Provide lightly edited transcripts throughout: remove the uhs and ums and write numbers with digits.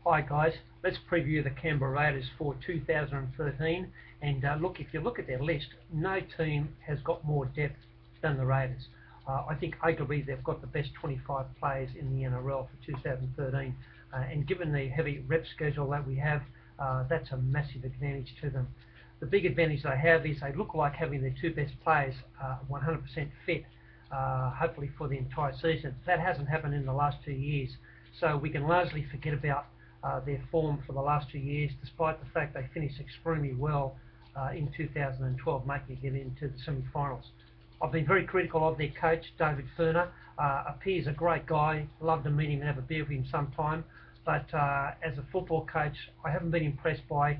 Hi guys, let's preview the Canberra Raiders for 2013, and look, if you look at their list, no team has got more depth than the Raiders. I think arguably they've got the best 25 players in the NRL for 2013, and given the heavy rep schedule that we have, that's a massive advantage to them. The big advantage they have is they look like having their two best players 100% fit, hopefully for the entire season. That hasn't happened in the last 2 years, so we can largely forget about their form for the last 2 years, despite the fact they finished extremely well in 2012, making it into the semi-finals. I've been very critical of their coach, David Furner. Appears a great guy, love to meet him and have a beer with him sometime, but as a football coach, I haven't been impressed by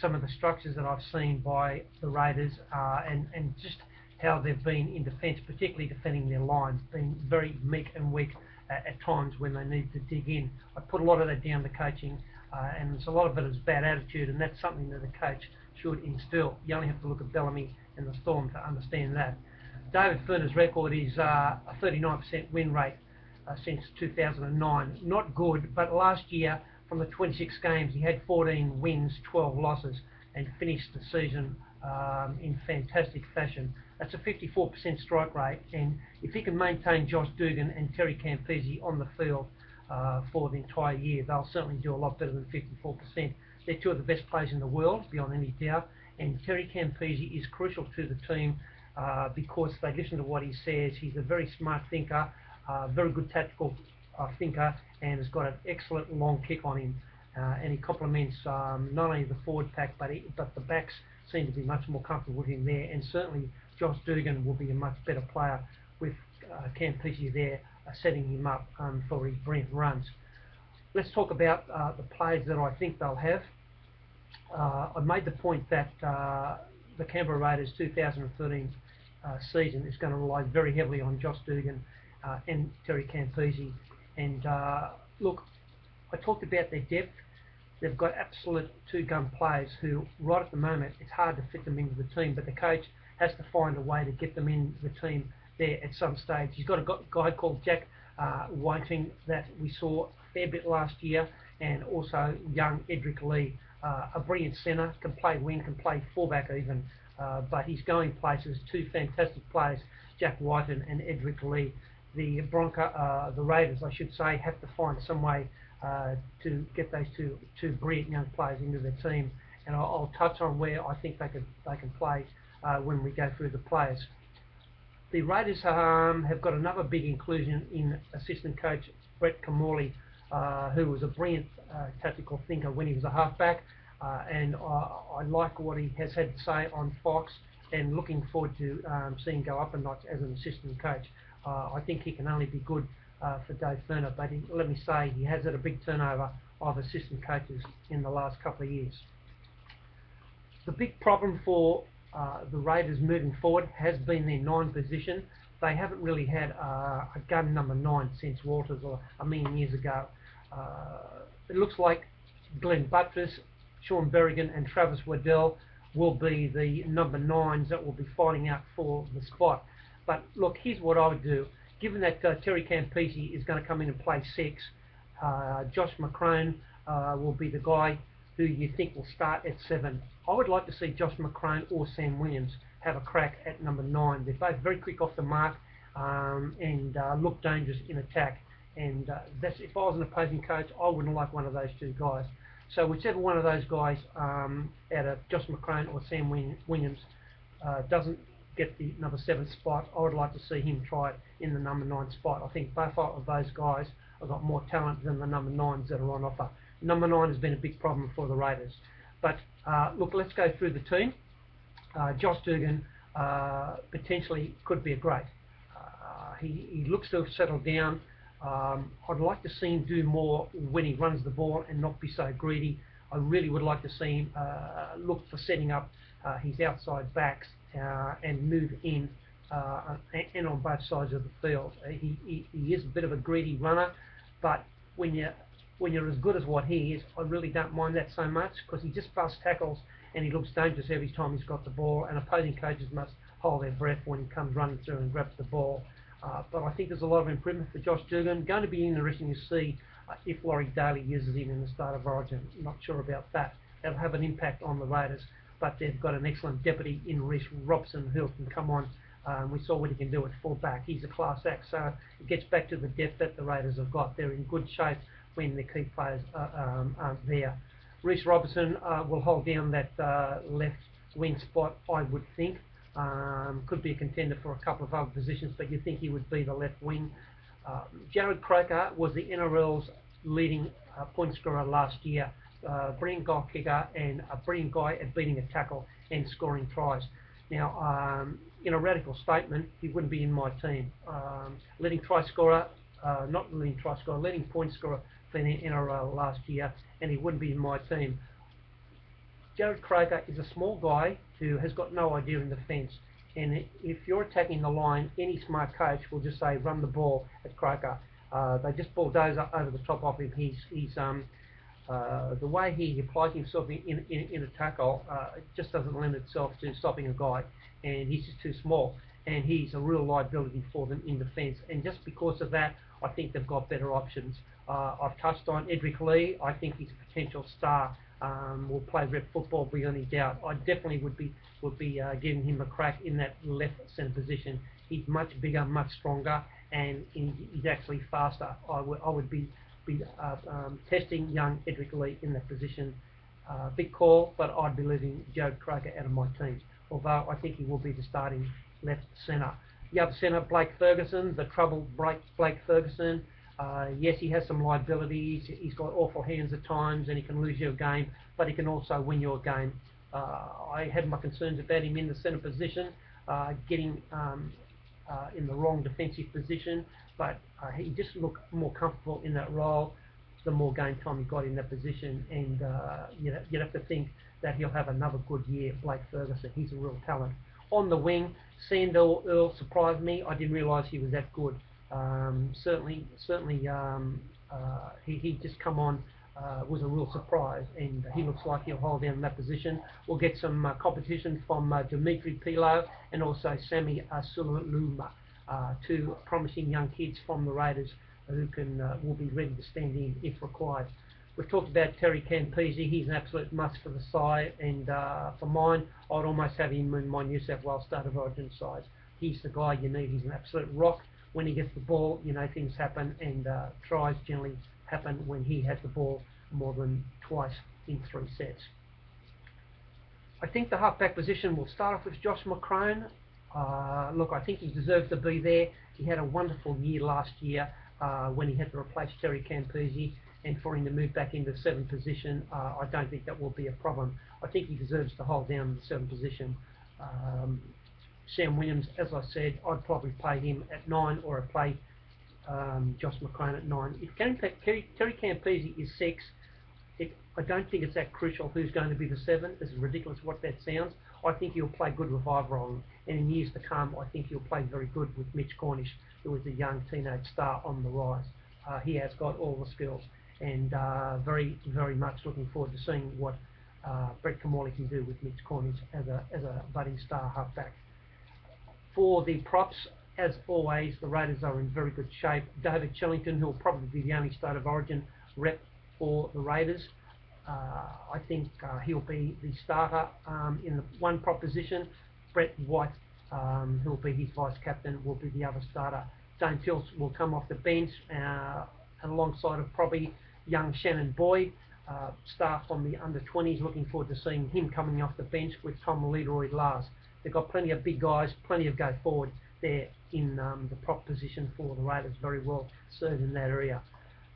some of the structures that I've seen by the Raiders, and just how they've been in defence, particularly defending their lines, being very meek and weak at times when they need to dig in. I put a lot of that down to coaching, and a lot of it is bad attitude, and that's something that a coach should instill. You only have to look at Bellamy and the Storm to understand that. David Furner's record is a 39% win rate since 2009. Not good, but last year from the 26 games he had 14 wins, 12 losses, and finished the season in fantastic fashion. That's a 54% strike rate, and if he can maintain Josh Dugan and Terry Campese on the field for the entire year, they'll certainly do a lot better than 54%. They're two of the best players in the world, beyond any doubt, and Terry Campese is crucial to the team because they listen to what he says. He's a very smart thinker, very good tactical thinker, and has got an excellent long kick on him. And he complements not only the forward pack, but the backs seem to be much more comfortable with him there, and certainly Josh Dugan will be a much better player with Campese there setting him up for his brilliant runs. Let's talk about the players that I think they'll have. I made the point that the Canberra Raiders 2013 season is going to rely very heavily on Josh Dugan and Terry Campese. And look, I talked about their depth. They've got absolute two-gun players who, right at the moment, it's hard to fit them into the team, but the coach has to find a way to get them in the team there at some stage. He's got a guy called Jack Whiting that we saw a fair bit last year, and also young Edric Lee, a brilliant centre, can play wing, can play fullback even, but he's going places. Two fantastic players, Jack Whiting and Edric Lee. The Raiders, I should say, have to find some way to get those two brilliant young players into their team, and I'll touch on where I think they can play when we go through the players. The Raiders have got another big inclusion in assistant coach Brett Camorley, who was a brilliant tactical thinker when he was a halfback, and I like what he has had to say on Fox, and looking forward to seeing him go up a notch as an assistant coach. I think he can only be good for Dave Furner, but let me say, he has had a big turnover of assistant coaches in the last couple of years. The big problem for the Raiders moving forward has been their 9 position. They haven't really had a gun number 9 since Walters or a million years ago. It looks like Glenn Buttress, Sean Berrigan and Travis Waddell will be the number 9s that will be fighting out for the spot. But look, here's what I would do. Given that Terry Campese is going to come in and play 6, Josh McCrone will be the guy who you think will start at 7. I would like to see Josh McCrone or Sam Williams have a crack at number 9. They're both very quick off the mark and look dangerous in attack. And that's, if I was an opposing coach, I wouldn't like one of those two guys. So whichever one of those guys out of Josh McCrone or Sam Williams doesn't get the number 7 spot, I would like to see him try it in the number 9 spot. I think both of those guys have got more talent than the number 9s that are on offer. Number 9 has been a big problem for the Raiders. But look, let's go through the team. Josh Dugan potentially could be a great. He looks to have settled down. I'd like to see him do more when he runs the ball and not be so greedy. I really would like to see him look for setting up his outside backs and move in and on both sides of the field. He is a bit of a greedy runner, but when you're as good as what he is, I really don't mind that so much, because he just busts tackles and he looks dangerous every time he's got the ball, and opposing coaches must hold their breath when he comes running through and grabs the ball. But I think there's a lot of improvement for Josh Dugan. Going to be interesting to see If Laurie Daly uses him in the start of Origin. Not sure about that. That'll have an impact on the Raiders, but they've got an excellent deputy in Reece Robson who can come on. We saw what he can do at fullback. He's a class act, so it gets back to the depth that the Raiders have got. They're in good shape when the key players aren't there. Reece Robson will hold down that left wing spot, I would think. Could be a contender for a couple of other positions, but you'd think he would be the left wing. Jared Croker was the NRL's leading point scorer last year. Brilliant goal kicker and a brilliant guy at beating a tackle and scoring tries. Now, in a radical statement, he wouldn't be in my team. Leading point scorer for the NRL last year, and he wouldn't be in my team. Jared Croker is a small guy who has got no idea in defence, and if you're attacking the line, any smart coach will just say run the ball at Croker. They just bulldoze over the top of him. The way he applies himself in a tackle just doesn't lend itself to stopping a guy, and he's just too small, and he's a real liability for them in defence. And just because of that, I think they've got better options. I've touched on Edric Lee. I think he's a potential star. Will play rep football beyond any doubt. I definitely would be giving him a crack in that left centre position. He's much bigger, much stronger, and he's actually faster. I would be testing young Edric Lee in that position. Big call, but I'd be leaving Jared Croker out of my team, although I think he will be the starting left centre. The other centre, Blake Ferguson, the troubled Blake Ferguson. Yes, he has some liabilities. He's got awful hands at times, and he can lose you a game, but he can also win you a game. I had my concerns about him in the centre position, getting in the wrong defensive position, but he just looked more comfortable in that role the more game time he got in that position, and you'd have to think that he'll have another good year, Blake Ferguson. He's a real talent. On the wing, Sandor Earl surprised me. I didn't realise he was that good. Certainly, he just come on, was a real surprise, and he looks like he'll hold down that position. We'll get some competition from Dimitri Pilo and also Sammy Sululuma, two promising young kids from the Raiders who will be ready to stand in if required. We've talked about Terry Campese. He's an absolute must for the side, and for mine, I'd almost have him in my New South Wales Start of Origin side. He's the guy you need. He's an absolute rock. When he gets the ball, things happen, and tries generally happen when he has the ball more than twice in 3 sets. I think the halfback position will start off with Josh McCrone. Look, I think he deserves to be there. He had a wonderful year last year when he had to replace Terry Campese, and for him to move back into the 7th position, I don't think that will be a problem. I think he deserves to hold down the 7th position. Sam Williams, as I said, I'd probably play him at 9, or I'd play Josh McCrone at 9. If Terry Campese is 6, I don't think it's that crucial who's going to be the 7. As ridiculous what that sounds, I think he'll play good with Iveron, and in years to come, I think he'll play very good with Mitch Cornish, who is a young teenage star on the rise. He has got all the skills, and very, very much looking forward to seeing what Brett Kamali can do with Mitch Cornish as a budding star halfback. For the props, as always, the Raiders are in very good shape. David Chillington, who will probably be the only State of Origin rep for the Raiders. I think he'll be the starter in the one prop position. Brett White, who will be his vice-captain, will be the other starter. Dane Tills will come off the bench alongside of probably young Shannon Boyd, star from the under-20s. Looking forward to seeing him coming off the bench with Tom Leroy last. They've got plenty of big guys, plenty of go forward there in the prop position for the Raiders, very well served in that area.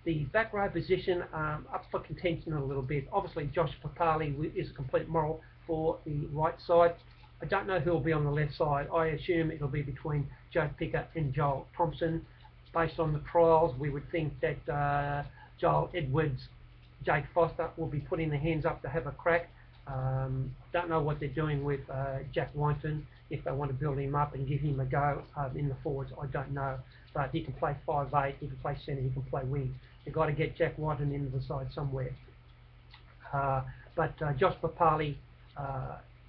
The back row position up for contention a little bit. Obviously, Josh Papali is a complete moral for the right side. I don't know who will be on the left side. I assume it'll be between Joe Pickett and Joel Thompson. Based on the trials, we would think that Joel Edwards, Jake Foster will be putting their hands up to have a crack. Don't know what they're doing with Jack Winton, if they want to build him up and give him a go in the forwards. I don't know, but he can play 5'8", he can play centre, he can play wing. They've got to get Jack Winton into the side somewhere. But Josh Papali,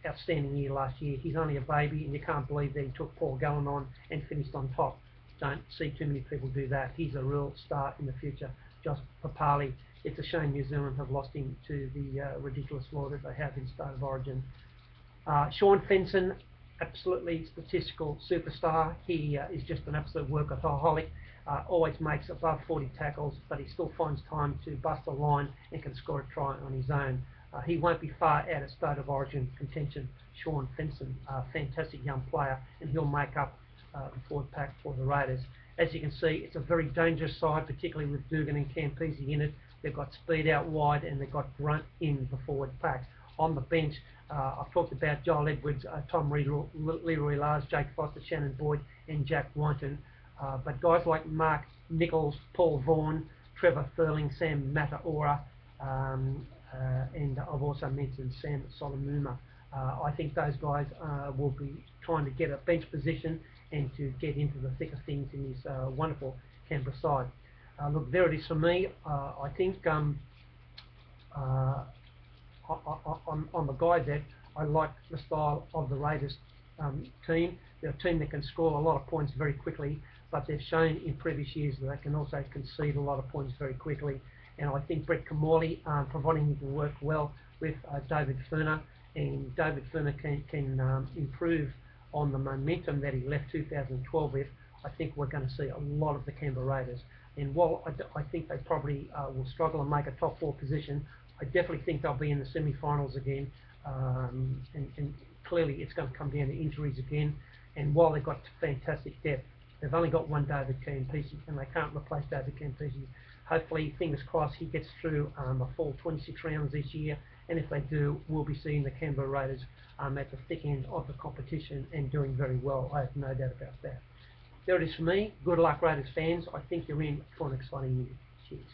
outstanding year last year. He's only a baby, and you can't believe that he took Paul Gallen on and finished on top. Don't see too many people do that. He's a real star in the future. just Papali. It's a shame New Zealand have lost him to the ridiculous law that they have in State of Origin. Sean Fenson, absolutely statistical superstar. He is just an absolute workaholic. Always makes above 40 tackles, but he still finds time to bust a line and can score a try on his own. He won't be far out of State of Origin contention. Sean Fenson, a fantastic young player, and he'll make up the forward pack for the Raiders. As you can see, it's a very dangerous side, particularly with Dugan and Campese in it. They've got speed out wide and they've got grunt in the forward pack. On the bench, I've talked about Joel Edwards, Tom Reed, Leroy Lars, Jake Foster, Shannon Boyd and Jack Winton. But guys like Mark Nichols, Paul Vaughan, Trevor Furling, Sam Mataora, and I've also mentioned Sam Solomuma. I think those guys will be trying to get a bench position and to get into the thick of things in this wonderful Canberra side. Look, there it is for me. I think on the guide that I like the style of the Raiders team. They're a team that can score a lot of points very quickly, but they've shown in previous years that they can also concede a lot of points very quickly. And I think Brett Kamali, providing he can work well with David Furner, and David Furner can improve on the momentum that he left 2012 with, I think we're going to see a lot of the Canberra Raiders. And while I think they probably will struggle and make a top 4 position, I definitely think they'll be in the semi-finals again. And clearly it's going to come down to injuries again. And while they've got fantastic depth, they've only got one David Campese, and they can't replace David Campese. Hopefully, fingers crossed, he gets through a full 26 rounds this year, and if they do, we'll be seeing the Canberra Raiders at the thick end of the competition and doing very well. I have no doubt about that. There it is for me. Good luck, Raiders fans. I think you're in for an exciting year. Cheers.